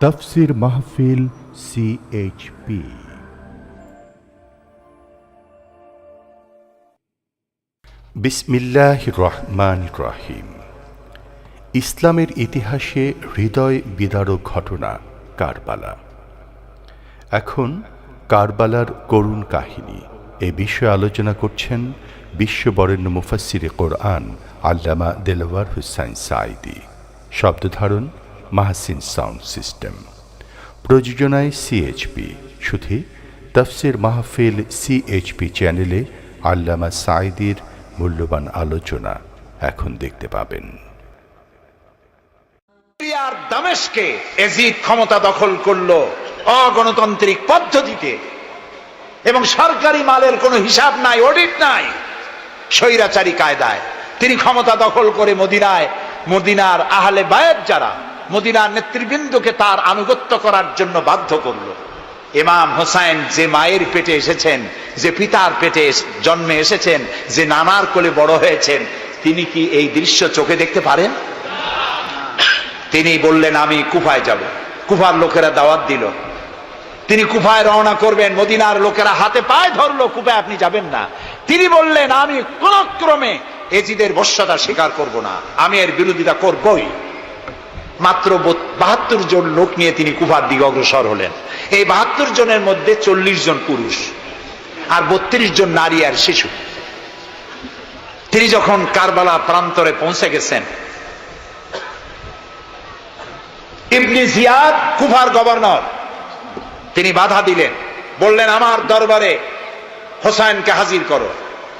তাফসীর মাহফিল CHP। বিসমিল্লাহির রহমানির রহিম। ইসলামের ইতিহাসে হৃদয় বিদারক ঘটনা কারবালা। এখন কারবালার করুণ কাহিনী এ বিষয়ে আলোচনা করছেন বিশ্ববরেণ্য মুফাসসিরে কোরআন আল্লামা দেলওয়ার হোসাইন সাঈদী। শব্দধারণ মাহসিন সাউন্ড সিস্টেম। প্রযোজনায় CHP। শুধু তাফসীর মাহফিল CHP চ্যানেলে আল্লামা সাঈদীর মূল্যবান আলোচনা এখন দেখতে পাবেন। সিরিয়ার দামেস্কে এজিদ ক্ষমতা দখল করলো অগণতান্ত্রিক পদ্ধতিতে, এবং সরকারি মালের কোনো হিসাব নাই, অডিট নাই, স্বৈরাচারী কায়দায় তিনি ক্ষমতা দখল করে মদিনার আহলে বায়েত যারা মদিনার নেতৃবৃন্দকে তার আনুগত্য করার জন্য বাধ্য করলো। ইমাম হোসাইন যে মায়ের পেটে এসেছেন, যে পিতার পেটে জন্মে এসেছেন, যে নানার কোলে বড় হয়েছেন, তিনি কি এই দৃশ্য চোখে দেখতে পারেন? তিনি বললেন আমি কুফায় যাব। কুফার লোকেরা দাওয়াত দিল, তিনি কুফায় রওনা করবেন। মদিনার লোকেরা হাতে পায়ে ধরলো, কুফায় আপনি যাবেন না। তিনি বললেন আমি কোন ক্রমে এজিদের বশ্যতা স্বীকার করব না, আমি এর বিরোধিতা করবই। মাত্র 72 জন লোক নিয়ে তিনি কুফার দিকে অগ্রসর হলেন। এই 72 জনের মধ্যে 40 জন পুরুষ আর 32 জন নারী আর শিশু। তিনি যখন কারবালা প্রান্তরে পৌঁছে গেছেন, ইবনে জিয়াদ কুফার গভর্নর, তিনি বাধা দিলেন, বললেন আমার দরবারে হোসাইনকে হাজির করো।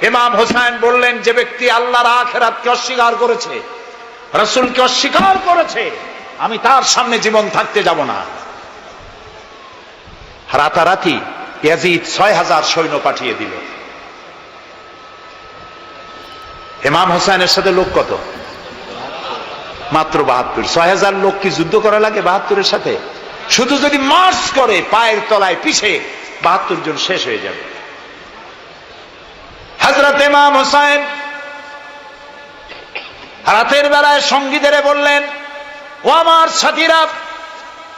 ইমাম হোসাইন বললেন যে ব্যক্তি আল্লাহর আখিরাতকে অস্বীকার করেছে, রাসূলকে অস্বীকার করেছে, আমি তার সামনে জীবন থাকতে যাব না। রাতারাতি ইয়াজিদ 6000 সৈন্য পাঠিয়ে দিল। ইমাম হোসাইনের সাথে লোক কত? মাত্র 72। 6000 লোক কি যুদ্ধ করা লাগে 72-এর সাথে? শুধু যদি মার্চ করে পায়ের তলায় পিছে 72 জন শেষ হয়ে যাবে। হযরত ইমাম হোসাইন রাতের বেলায় সঙ্গীদের বললেন, ও আমার সাথীরা,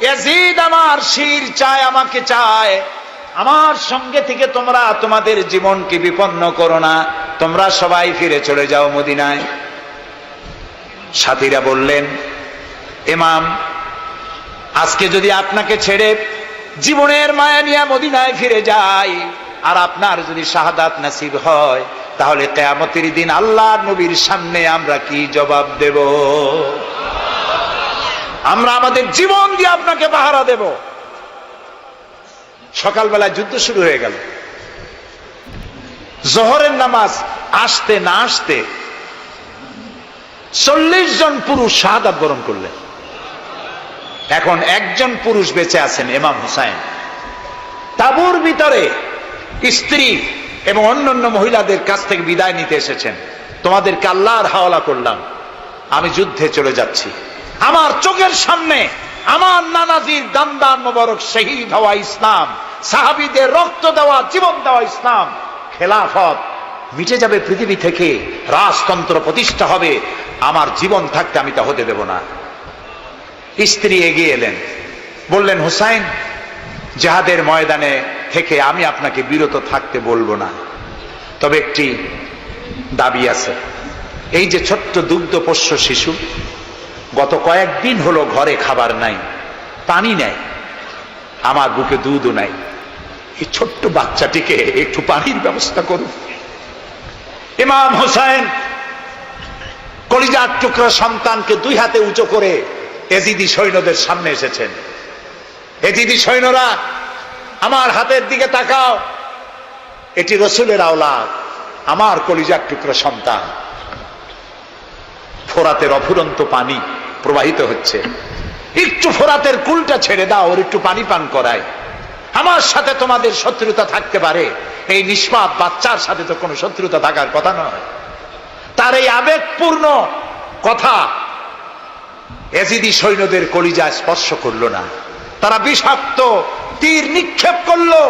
ইয়াজিদ আমার শির চায়, আমাকে চায়, আমার সঙ্গে থেকে তোমরা তোমাদের জীবনকে বিপন্ন করো না, তোমরা সবাই ফিরে চলে যাও মদিনায়। সাথীরা বললেন, ইমাম আজকে যদি আপনাকে ছেড়ে জীবনের মায়া নিয়ে মদিনায় ফিরে যাই, আর আপনার যদি শাহাদাত নসিব হয়, তাহলে কিয়ামতের দিন আল্লাহর নবীর সামনে আমরা কি জবাব দেব? আমরা আমাদের জীবন দিয়ে আপনাকে পাহারা দেব। সকালবেলা যুদ্ধ শুরু হয়ে গেল। জোহরের নামাজ আসতে না আসতে 40 জন পুরুষ শাহাদাত বরণ করলেন। এখন একজন পুরুষ বেঁচে আছেন, ইমাম হোসাইন। তাঁবুর ভিতরে স্ত্রী এবং অন্যান্য মহিলাদের কাছ থেকে বিদায় নিতে এসেছেন। তোমাদেরকে আল্লাহর হাওয়ালা করলাম, আমি যুদ্ধে চলে যাচ্ছি। আমার চোখের সামনে আমার নানাজির দান্দান মোবারক শহীদ হওয়া ইসলাম, সাহাবীদের রক্ত দেওয়া, জীবন দেওয়া ইসলাম, খেলাফত মিটে যাবে পৃথিবী থেকে, রাজতন্ত্র প্রতিষ্ঠা হবে, আমার জীবন থাকতে আমি তা হতে দেব না। স্ত্রী এগিয়ে এলেন, বললেন হোসাইন, জিহাদের ময়দানে থেকে আমি আপনাকে বিরত থাকতে বলবো না, তবে একটি দাবি আছে। এই যে ছোট্ট দুগ্ধপোষ্য শিশু, গত কয়েকদিন হলো ঘরে খাবার নাই, পানি নাই, আমার বুকে দুধও নাই, এই ছোট্ট বাচ্চাটিকে একটু পানির ব্যবস্থা করুন। ইমাম হোসাইন কলিজার টুকরা সন্তানকে 2 হাতে উঁচু করে এজিদি সৈন্যদের সামনে এসেছেন। এজিদি সৈন্যরা, আমার হাতের দিকে তাকাও, এটি রাসূলের আওলাদ, আমার কলিজার টুকরা সন্তান। ফোরাতের অফুরন্ত পানি প্রবাহিত হচ্ছে, একটু ফোরাতের কুলটা ছেড়ে দাও, ওর একটু পানি পান করায়। আমার সাথে তোমাদের শত্রুতা থাকতে পারে, এই নিষ্পাপ বাচ্চার সাথে তো কোনো শত্রুতা থাকার কথা নয়। তার এই আবেগপূর্ণ কথা এজিদি সৈন্যদের কলিজা স্পর্শ করলো না। তারা বিষাক্ত তীর নিক্ষেপ করলো।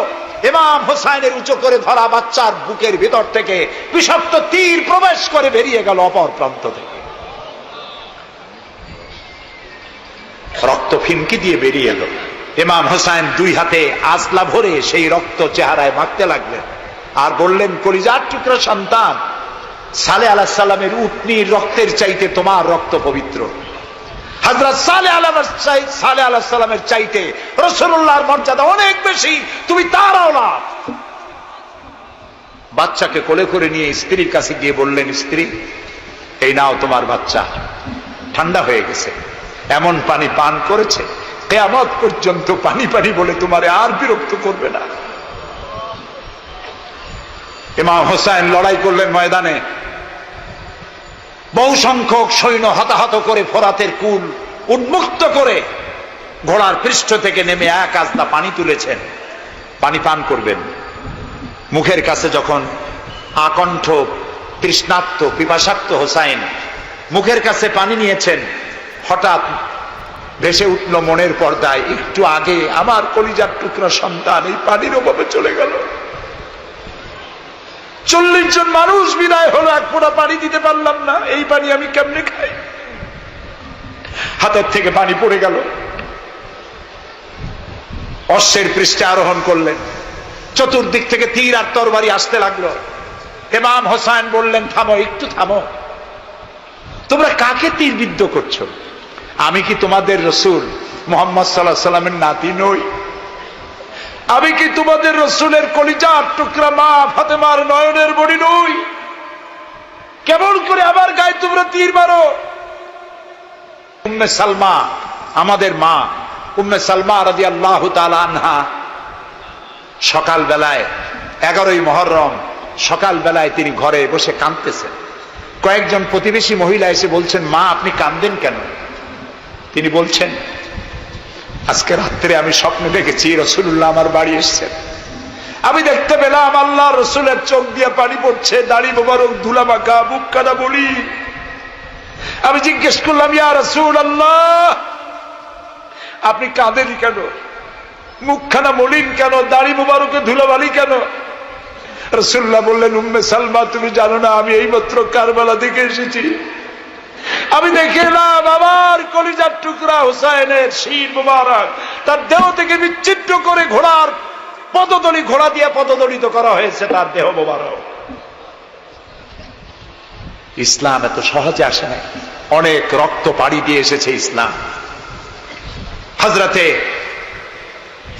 ইমাম হোসাইনের উঁচু করে ধরা বাচ্চার বুকের ভিতর থেকে বিষাক্ত তীর প্রবেশ করে বেরিয়ে গেল অপর প্রান্ত থেকে। রক্ত রক্ত ফিনকি দিয়ে বেরিয়ে এলো। ইমাম হোসাইন দুই হাতে আজলা ভরে সেই রক্ত চেহারায় মাখতে লাগলেন আর বললেন, কলিজার টুকরা সন্তান, সালেহ আলাইহিস সালামের উটনির রক্তের চাইতে তোমার রক্ত পবিত্র। হযরত সালেহ আলাইহিস সালামের চাইতে রাসূলুল্লাহর মর্যাদা অনেক বেশি, তুমি তার আওলাদ। বাচ্চাকে কোলে করে নিয়ে স্ত্রীর কাছে গিয়ে বললেন, স্ত্রী, এই নাও তোমার বাচ্চা, ঠান্ডা হয়ে গেছে, এমন পানি পান করেছে কিয়ামত পর্যন্ত পানি পানি বলে তোমারে আর বিরক্ত করবে না। ইমাম হোসাইন লড়াই করলেন ময়দানে, বহু সংখ্যক সৈন্য হতাহত করে ফোরাতের কুল উন্মুক্ত করে ঘোড়ার পৃষ্ঠ থেকে নেমে এক আজলা পানি তুলেছেন, পানি পান করবেন। মুখের কাছে যখন আকণ্ঠ তৃষ্ণার্ত পিপাসার্ত হোসাইন মুখের কাছে পানি নিয়েছেন, হঠাৎ ভেসে উঠল মনের পর্দায়, একটু আগে আমার কলিজার টুকরা সন্তান এই পানির অভাবে চলে গেল। 40 জন মানুষ বিদায় হলো, এক ফোঁটা পানি দিতে পারলাম না, এই পানি আমি কেমনে খাই? হাতের থেকে পানি পড়ে গেল। অশ্বের পৃষ্ঠে আরোহণ করলেন, চতুর্দিক থেকে তীর আর তরবারি আসতে লাগলো। ইমাম হোসাইন বললেন, থামো, একটু থামো, তোমরা কাকে তীরবিদ্ধ করছো? আমি কি তোমাদের রসুল মুহাম্মদ সাল্লাল্লাহু আলাইহি সাল্লামের নাতি নই? আমি কি তোমাদের রসুলের কলিজার টুকরা মা ফাতেমার নয়নের মণি নই? কেমন করে আমার গায়ে তোমরা তীর মারো? উম্মে সালমা, আমাদের মা উম্মে সালমা রাদিয়াল্লাহু তাআলা আনহা, সকাল বেলায় 11ই মুহররম সকাল বেলায় তিনি ঘরে বসে কাঁদতেছেন। কয়েকজন প্রতিবেশী মহিলা এসে বলছেন, মা আপনি কাঁদেন কেন? তিনি বলছেন, আজকে রাত্রে আমি স্বপ্নে দেখেছি রাসূলুল্লাহ আমার বাড়ি এসেছেন। আমি দেখতে পেলাম আল্লাহ রসুলের চোখ দিয়ে পানি পড়ছে, দাড়ি মোবারক ধুলা মাখা, মুখ কাটা বলি। আমি জিজ্ঞেস করলাম, ইয়া রাসূলুল্লাহ, আপনি কাঁদেন কেন? মুখখানা মলিন কেন? দাড়ি মোবারকে ধুলাবালি কেন? রাসূলুল্লাহ বললেন, উম্মে সালমা, তুমি জানো না আমি এইমাত্র কারবালা থেকে এসেছি। আমি দেখে এলাম আমার কলিজার টুকরা হুসাইনের শির মোবারক তার দেহ থেকে বিচ্ছিন্ন করে ঘোড়ার পদতলি, ঘোড়া দিয়ে পদদলিত করা হয়েছে তার দেহ মোবারক। ইসলাম এত সহজে আসে না, অনেক রক্ত পাড়ি দিয়ে এসেছে ইসলাম। হযরতে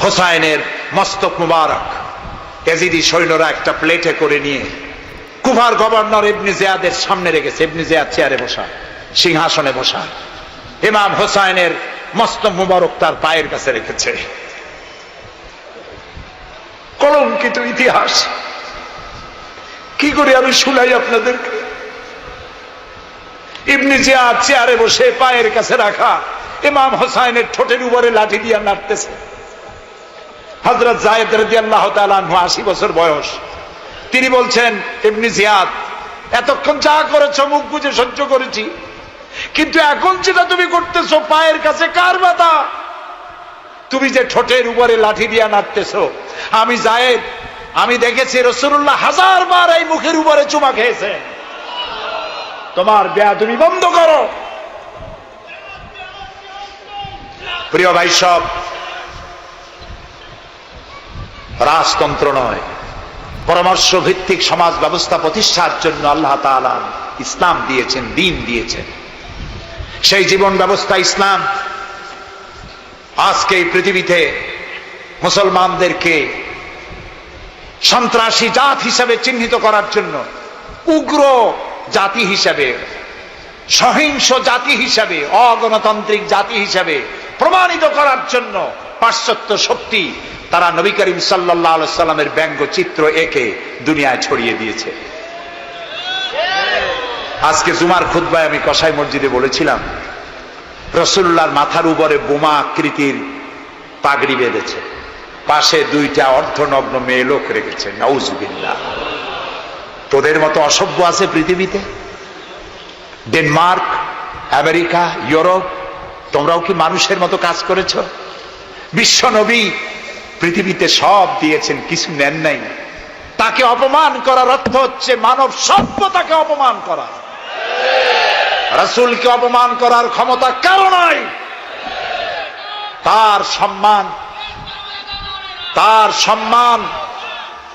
হোসাইনের মস্তক মুবারক ইয়াজিদি সৈন্যরা একটা প্লেটে করে নিয়ে কুফার গভর্নর ইবনে জিয়াদের সামনে রেখেছে। ইবনে জিয়াদ চেয়ারে বসা, সিংহাসনে বসা, ইমাম হোসাইনের মস্তক মুবারক তার পায়ের কাছে রেখেছে। কলঙ্কিত ইতিহাস, কি করে আমি শুনাই আপনাদেরকে? ইবনে জিয়াদ চেয়ারে বসে পায়ের কাছে রাখা ইমাম হোসাইনের ঠোঁটের উপরে লাঠি দিয়ে নাড়তেছে। হযরত যায়েদ রাদিয়াল্লাহু তাআলা আনহু 80 বছর বয়স, তিনি বলছেন, ইবনে জিয়াদ, এতক্ষণ যা করেছো মুখ বুজে সহ্য করেছি, কিন্তু এখন যেটা তুমি করতেছো পায়ের কাছে কার ব্যথা? তুমি যে ঠোঁটের উপরে লাঠি দিয়ে নাড়তেছো, আমি যায়েদ, আমি দেখেছি রাসূলুল্লাহ 1000 বার এই মুখের উপরে চুমা খেয়েছে। তোমার বেয়াদবি বন্ধ করো। প্রিয় ভাই সব, রাজতন্ত্র নয়, পরামর্শ ভিত্তিক সমাজ ব্যবস্থা প্রতিষ্ঠার জন্য আল্লাহ তাআলা ইসলাম দিয়েছেন, দ্বীন দিয়েছেন। সেই জীবন ব্যবস্থা ইসলাম আজকে এই পৃথিবীতে মুসলমানদেরকে সন্ত্রাসী জাত হিসেবে চিহ্নিত করার জন্য, উগ্র জাতি হিসেবে, সহিংস জাতি হিসেবে, অগণতান্ত্রিক জাতি হিসেবে প্রমাণিত করার জন্য পাশ্চাত্য শক্তি তারা নবী করিম সাল্লাল্লাহু আলাইহি সাল্লামের ব্যঙ্গচিত্র এঁকে দুনিয়ায় ছড়িয়ে দিয়েছে। আজকে জুমার খুতবায় আমি কসাই মসজিদে বলেছিলাম, রাসূলুল্লাহর মাথার উপরে বোমা আকৃতির পাগড়ি বেঁধেছে, পাশে 2টা অর্ধনগ্ন মেয়ে লোক রেখেছে। নাউজুবিল্লাহ। তোদের মতো অসভ্য আছে পৃথিবীতে? ডেনমার্ক, আমেরিকা, ইউরোপ, তোমরাও কি মানুষের মতো কাজ করেছ? বিশ্ব নবী পৃথিবীতে সব দিয়েছেন, কিছু নেন নাই। তাকে অপমান করার অর্থ হচ্ছে মানব সভ্যতাকে অপমান করা। রাসূলকে অপমান করার ক্ষমতা কারো নাই। তার সম্মান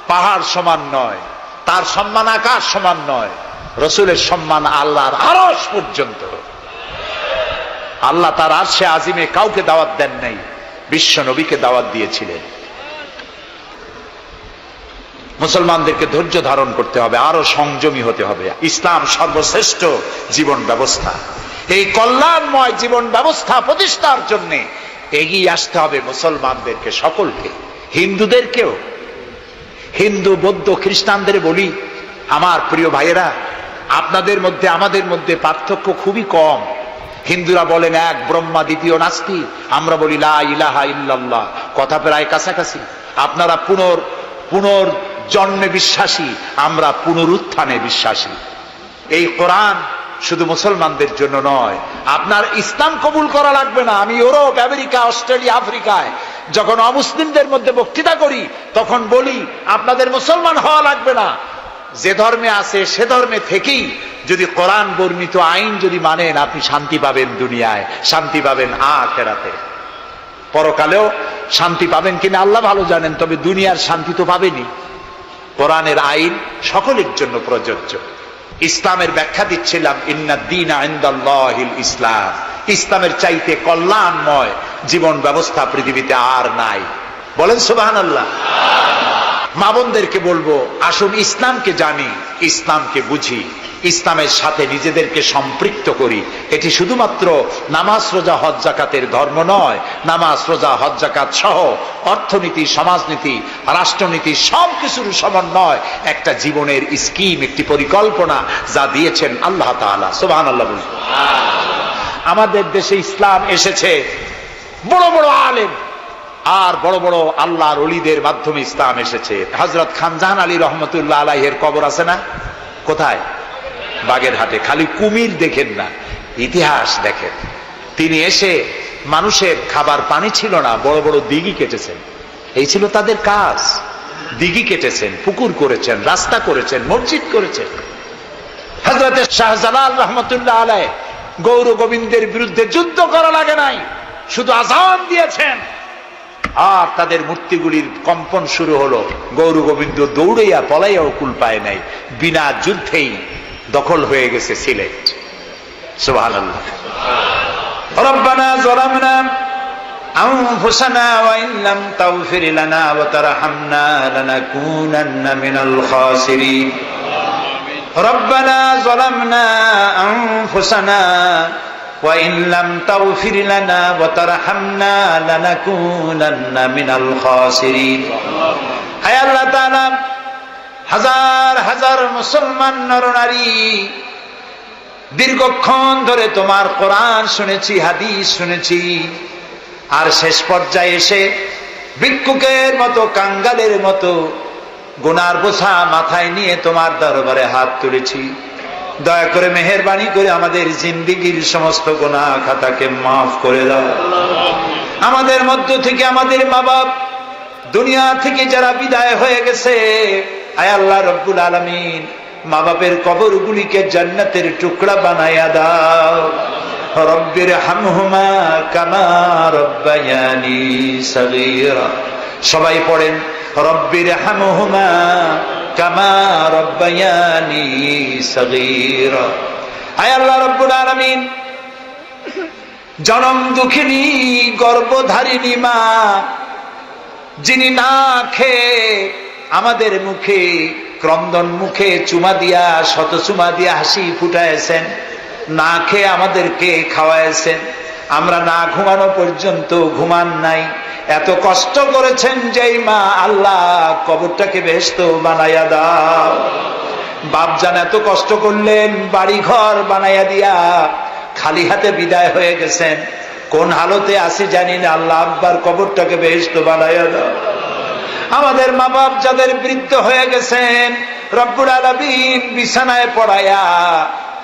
পাহাড় সমান নয়, তার সম্মান আকাশ সমান নয়। রসুলের সম্মান আল্লাহর আরশ পর্যন্ত। আল্লাহ তার আরশে আজিমে কাউকে দাওয়াত দেন নাই, বিশ্ব নবীকে দাওয়াত দিয়েছিলেন। মুসলমানদেরকে ধৈর্য ধারণ করতে হবে, আরো সংযমী হতে হবে। ইসলাম সর্বশ্রেষ্ঠ জীবন ব্যবস্থা। এই কল্যাণময় জীবন ব্যবস্থা প্রতিষ্ঠার জন্য এগিয়ে আসতে হবে মুসলমানদেরকে, সকলকে, হিন্দুদেরকেও। হিন্দু বৌদ্ধ খ্রিস্টানদের বলি, আমার প্রিয় ভাইয়েরা, আপনাদের মধ্যে আমাদের মধ্যে পার্থক্য খুবই কম। হিন্দুরা বলেন এক ব্রহ্মা দ্বিতীয় নাস্তি, আমরা বলি লা ইলাহা ইল্লাল্লাহ, কথা প্রায় কাছাকাছি। আপনারা পুনর্জন্মে বিশ্বাসী, আমরা পুনরুত্থানে বিশ্বাসী। এই কোরআন শুধু মুসলমানদের জন্য নয়। আপনার ইসলাম কবুল করা লাগবে না। আমি ইউরোপ, আমেরিকা, অস্ট্রেলিয়া, আফ্রিকায় যখন অমুসলিমদের মধ্যে বক্তৃতা করি তখন বলি আপনাদের মুসলমান হওয়া লাগবে না, যে ধর্মে আছে সে ধর্মে থেকেই যদি কোরআন বর্ণিত আইন যদি মানেন, আপনি শান্তি পাবেন দুনিয়ায়, শান্তি পাবেন আখিরাতে। পরকালেও শান্তি পাবেন কিনা আল্লাহ ভালো জানেন, তবে দুনিয়ার শান্তি তো পাবেনই। কোরআনের আইন সকলের জন্য প্রযোজ্য। ইসলামের ব্যাখ্যা দিচ্ছিলাম, ইন্নাদ-দীনা ইনদাল্লাহিল ইসলাম। ইসলামের চাইতে কল্যাণময় জীবন ব্যবস্থা পৃথিবীতে আর নাই। বলেন সুবহানাল্লাহ। মা বোনদেরকে বলবো, আসুন ইসলামকে জানি, ইসলামকে বুঝি, ইসলামের সাথে নিজেদেরকে সম্পৃক্ত করি। এটি শুধুমাত্র নামাজ রোজা হজ জাকাতের ধর্ম নয়। নামাজ রোজা হজ জাকাত সহ অর্থনীতি, সমাজনীতি, রাষ্ট্রনীতি সবকিছুর সমন্বয় একটা জীবনের স্কিম, একটি পরিকল্পনা যা দিয়েছেন আল্লাহ তাআলা। সুবহানাল্লাহ বলুন। আমাদের দেশে ইসলাম এসেছে বড় বড় আলেম আর বড় বড় আল্লাহর ওলিদের মাধ্যমে ইসলাম এসেছে। হযরত খানজাহান আলী রহমতুল্লাহ আলাইহির কবর আছে না? কোথায়? বাগেরহাটে। খালি কুমির দেখেন না, ইতিহাস দেখেন। তিনি এসে, মানুষের খাবার পানি ছিল না, বড় বড় দিঘি কেটেছেন। এই ছিল তাদের কাজ। দিঘি কেটেছেন, পুকুর করেছেন, রাস্তা করেছেন, মসজিদ করেছেন। হযরত শাহজালাল রহমতুল্লাহ আলাইহি গৌর গোবিন্দের বিরুদ্ধে যুদ্ধ করা লাগে নাই, শুধু আযান দিয়েছেন আর তাদের মূর্তিগুলির কম্পন শুরু হলো। গৌর গোবিন্দ দৌড়াইয়া পলাইয়াও কুল পায় নাই, বিনা যুদ্ধেই দখল হয়ে গেছে সিলেট। সুবহানাল্লাহ। রব্বানা যালামনা আনফুসানা ওয়া ইন লাম তাগফির লানা ওয়া তারহামনা লানাকুনান্না মিনাল খাসিরিন। রব্বানা যালামনা আনফুসানা ওয়া ইন লাম তাগফির লানা ওয়া তারহামনা লানাকুনান্না মিনাল খাসিরিন। হে আল্লাহ তাআলা, হাজার হাজার মুসলমান নরনারী দীর্ঘক্ষণ ধরে তোমার কোরআন শুনেছি, হাদিস শুনেছি, আর শেষ পর্যায়ে এসে ভিক্ষুকের মতো, কাঙ্গালের মতো গুনার বোঝা মাথায় নিয়ে তোমার দরবারে হাত তুলেছি। দয়া করে মেহেরবানি করে আমাদের জিন্দেগীর সমস্ত গুনাহ খাতাকে মাফ করে দাও। আমাদের মধ্য থেকে আমাদের মা বাপ দুনিয়া থেকে যারা বিদায় হয়ে গেছে, আয় আল্লাহ রব্বুল আলামিন, মা বাপের কবরগুলিকে জান্নাতের টুকরা বানায়া দাও। রব্বির হামহুমা কামা রব্বায়ানি সগীরা। সবাই পড়েন, রব্বির হামহুমা কামা রব্বায়ানি সগীরা। আয় আল্লাহ রব্বুল আলামিন, জনম দুঃখিনী গর্ভধারিণী মা, যিনি না খেয়ে আমাদের মুখে, ক্রন্দন মুখে চুমা দিয়া, শত চুমা দিয়া হাসি ফুটাইছেন, না খেয়ে আমাদেরকে খাওয়াইছেন, আমরা না ঘুমানো পর্যন্ত ঘুমান নাই, এত কষ্ট করেছেন যেই মা, আল্লাহ কবরটাকে বেহেশত বানাইয়া দাও। বাপজান এত কষ্ট করলেন, বাড়ি ঘর বানাইয়া দিয়া খালি হাতে বিদায় হয়ে গেছেন, কোন হালতে আসি জানি না, আল্লাহ আব্বার কবরটাকে বেহেশত বানাইয়া দাও। আমাদের মা বাপ যাদের বৃদ্ধ হয়ে গেছেন, রব্বুল আলামিন বিছানায় পড়ায়া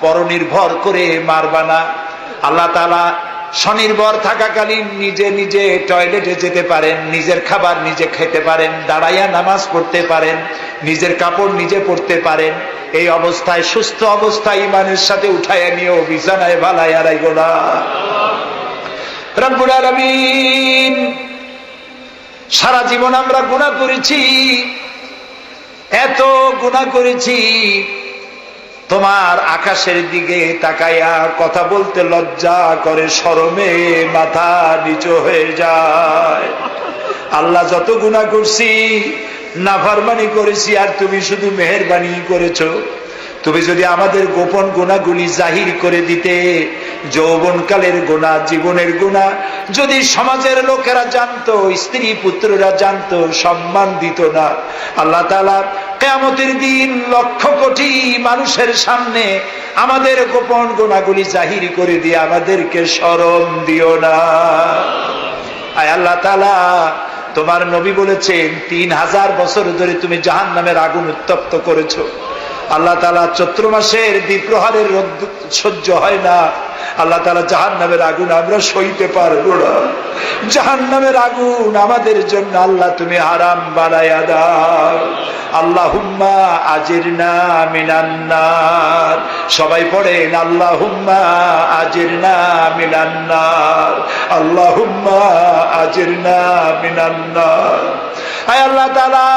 পরনির্ভর করে মারবা না। আল্লাহ তাআলা স্বনির্ভর থাকাকালীন নিজে নিজে টয়লেটে যেতে পারেন, নিজের খাবার নিজে খেতে পারেন, দাঁড়াইয়া নামাজ পড়তে পারেন, নিজের কাপড় নিজে পরতে পারেন। এই অবস্থায়, সুস্থ অবস্থায় ইমানের সাথে উঠাইয়া নিয়েও বিছানায় ভালাইয়া রাইগো না। রব্বুল আলামিন, সারা জীবন আমরা গুনাহ করেছি, এত গুনাহ করেছি, তোমার আকাশের দিকে তাকাইয়া কথা বলতে লজ্জা করে, শরমে মাথা নিচু হয়ে যায়। আল্লাহ, যত গুনাহ করছি, নাফরমানি করেছি, আর তুমি শুধু মেহেরবানি করেছো। তুমি যদি আমাদের গোপন গুনাহগুলি জাহির করে দিতে, যৌবনকালের গুনাহ, জীবনের গুনাহ যদি সমাজের লোকেরা জানতো, স্ত্রী পুত্ররা জানতো, সম্মান দিত না। আল্লাহ তাআলা কিয়ামতের দিন লক্ষ কোটি মানুষের সামনে আমাদের গোপন গুনাহগুলি জাহির করে দিয়ে আমাদেরকে শরম দিও না। আয় আল্লাহ তাআলা, তোমার নবী বলেছেন 3000 বছর ধরে তুমি জাহান্নামের আগুন উত্তপ্ত করেছো। আল্লাহ তাআলা চৈত্র মাসের দ্বিপ্রহরের রোদ সহ্য হয় না। আল্লাহ তাআলা জাহান্নামের আগুন আমরা সইতে পারবো না। জাহান্নামের আগুন আমাদের জন্য আল্লাহ তুমি হারাম বানায়া দাও। আল্লাহুম্মা আজিরনা মিনান নার। সবাই পড়েন আল্লাহুম্মা আজিরনা মিনান নার, আল্লাহুম্মা আজিরনা মিনান নার। আয় আল্লাহ তাআলা,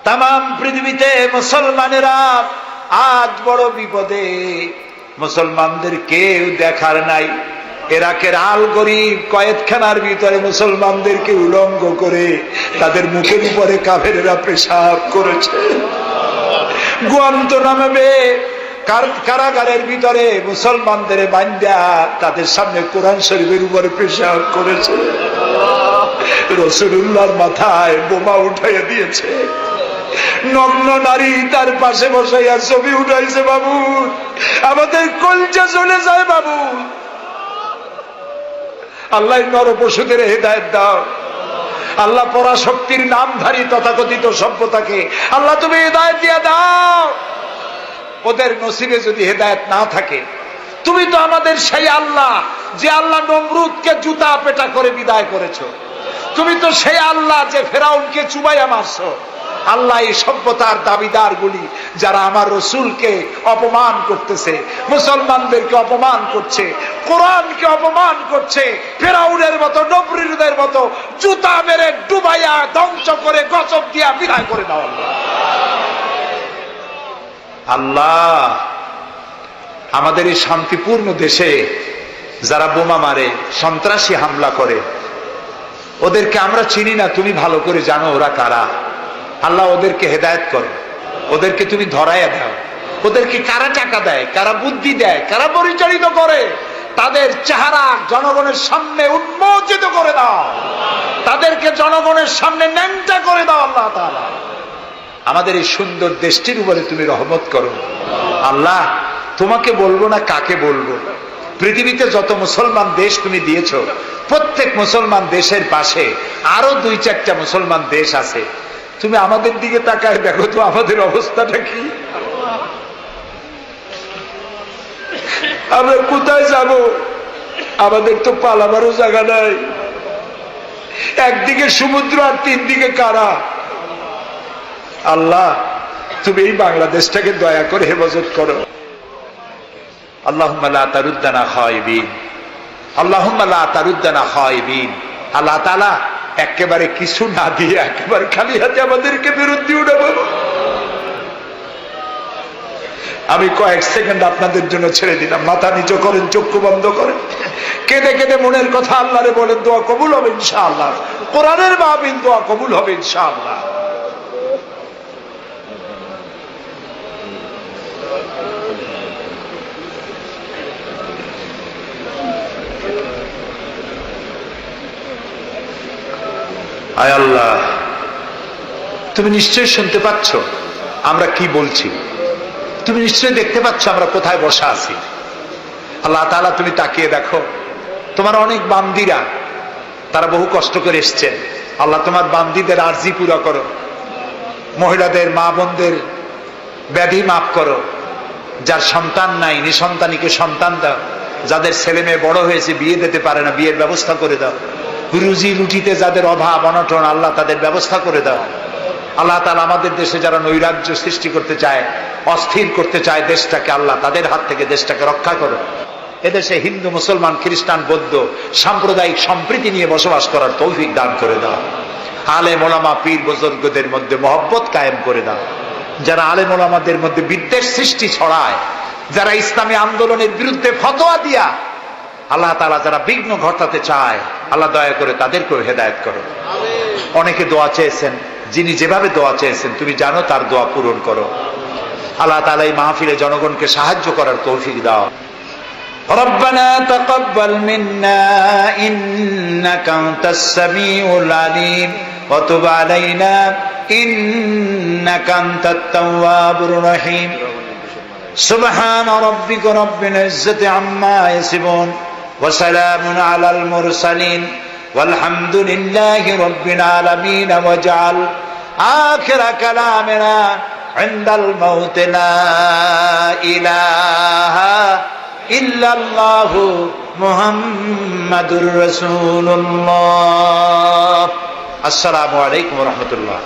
তামাম পৃথিবীতে মুসলমানেরা আজ বড় বিপদে। মুসলমানদের কেউ দেখার নাই। ইরাকের আল গরিব কয়েদখানার ভিতরে মুসলমানদেরকে উলঙ্গ করে তাদের মুখের উপরে কাফেরেরা পেশাব করেছে। গুয়ান্তানামে কারাগারের ভিতরে মুসলমানদের বান্ধা তাদের সামনে কোরআন শরীফের উপরে পেশাব করেছে। রাসূলুল্লাহর মাথায় বোমা উঠাইয়া দিয়েছে। নগ্ন নারী তার পাশে বসাইয়া ছবি উঠাইছে। বাবু, আমাদের কলজা চলে যায় বাবু। আল্লাহ নর পশুদের হেদায়েত দাও। আল্লাহ পরাশক্তির নামধারী তথাকথিত সভ্যতাকে আল্লাহ তুমি হেদায়েত দিয়ে দাও। ওদের নসিবে যদি হেদায়েত না থাকে, তুমি তো আমাদের সেই আল্লাহ যে আল্লাহ নমরুদকে জুতা পেটা করে বিদায় করেছো। তুমি তো সেই আল্লাহ যে ফেরাউনকে চুবাইয়া মারছো। আল্লাহ, এই সভ্যতার দাবিদার গুলি যারা আমার রসুলকে অপমান করতেছে, মুসলমানদেরকে অপমান করছে, কোরআনকে অপমান করছে, ফেরাউনের মতো নমরুদের মতো জুতা মেরে ডুবাইয়া ধ্বংস করে গজব দিয়া বিদায় করে দাও। আল্লাহ, আমাদের এই শান্তিপূর্ণ দেশে যারা বোমা মারে, সন্ত্রাসী হামলা করে, ওদেরকে আমরা চিনি না, তুমি ভালো করে জানো ওরা কারা। আল্লাহ, ওদেরকে হেদায়েত করো, ওদেরকে তুমি ধরাইয়া দাও। ওদেরকে কারা টাকা দেয়, কারা বুদ্ধি দেয়, কারা পরিচালিত করে, তাদের চেহারা জনগণের সামনে উন্মোচিত করে দাও। তাদেরকে জনগণের সামনে ন্যাংটা করে দাও। আল্লাহ তাআলা, আমাদের এই সুন্দর দেশটির উপরে তুমি রহমত করো। আল্লাহ, তোমাকে বলবো না কাকে বলবো। পৃথিবীতে যত মুসলমান দেশ তুমি দিয়েছো, প্রত্যেক মুসলমান দেশের পাশে আরো 2-4টা মুসলমান দেশ আছে। তুমি আমাদের দিকে তাকায় দেখো তো আমাদের অবস্থাটা কি। আমরা কোথায় যাব? আমাদের তো পালাবারও জায়গা নাই। একদিকে সমুদ্র আর 3 দিকে কারা। আল্লাহ, তুমি এই বাংলাদেশটাকে দয়া করে হেফাজত করো। আল্লাহুম্মা লা তারুদ্দানা খায়বিন, আল্লাহুম্মা লা তারুদ্দানা খায়বিন। আল্লাহ তাআলা, একেবারে কিছু না দিয়ে একেবারে খালি হাতে আমাদেরকে ফেরত দিও না বাবা। আমি কয়েক সেকেন্ড আপনাদের জন্য ছেড়ে দিলাম। মাথা নিচু করেন, চক্ষু বন্ধ করেন, কেঁদে কেঁদে মনের কথা আল্লাহরে বলেন, দোয়া কবুল হবে ইনশাআল্লাহ। কোরআনের মাহফিল, দোয়া কবুল হবে ইনশাআল্লাহ। আয় আল্লাহ, তুমি নিশ্চয়ই শুনতে পাচ্ছ আমরা কি বলছি। তুমি নিশ্চয়ই দেখতে পাচ্ছ আমরা কোথায় বসা আছি। আল্লাহ তাআলা, তুমি তাকিয়ে দেখো, তোমার অনেক বান্দীরা তারা বহু কষ্ট করে এসছেন। আল্লাহ, তোমার বান্দীদের আরজি পুরা করো। মহিলাদের, মা বোনদের ব্যাধি মাফ করো। যার সন্তান নাই, নিঃসন্তানীকে সন্তান দাও। যাদের ছেলে মেয়ে বড় হয়েছে, বিয়ে দিতে পারে না, বিয়ের ব্যবস্থা করে দাও। রুজি রুটিতে যাদের অভাব অনটন, আল্লাহ তাদের ব্যবস্থা করে দাও। আল্লাহ তাআলা, আমাদের দেশে যারা নৈরাজ্য সৃষ্টি করতে চায়, অস্থির করতে চায় দেশটাকে, আল্লাহ তাদের হাত থেকে দেশটাকে রক্ষা করো। এদেশে হিন্দু, মুসলমান, খ্রিস্টান, বৌদ্ধ সাম্প্রদায়িক সম্প্রীতি নিয়ে বসবাস করার তৌফিক দান করে দাও। আলেম ওলামা, পীর বুজুর্গদের মধ্যে মহব্বত কায়েম করে দাও। যারা আলেম ওলামাদের মধ্যে বিদ্বেষ সৃষ্টি ছড়ায়, যারা ইসলামী আন্দোলনের বিরুদ্ধে ফতোয়া দিয়া আল্লাহ তাআলা যারা বিঘ্ন ঘটাতে চায়, আল্লাহ দয়া করে তাদেরকেও হেদায়েত করো। অনেকে দোয়া চেয়েছেন, যিনি যেভাবে দোয়া চেয়েছেন তুমি জানো, তার দোয়া পূরণ করো। আল্লাহ তাআলা এই মাহফিলে জনগণকে সাহায্য করার তৌফিক দাও। ربنا تقبل منا إنك أنت السميع العليم وتب علينا إنك أنت التواب الرحيم سبحان ربك رب العزة عما يصفون وسلام على المرسلين والحمد لله رب العالمين واجعل آخر كلامنا عند الموت لا إله ইল্লাল্লাহু মুহাম্মাদুর রাসূলুল্লাহ। আসসালামু আলাইকুম ওয়া রাহমাতুল্লাহ।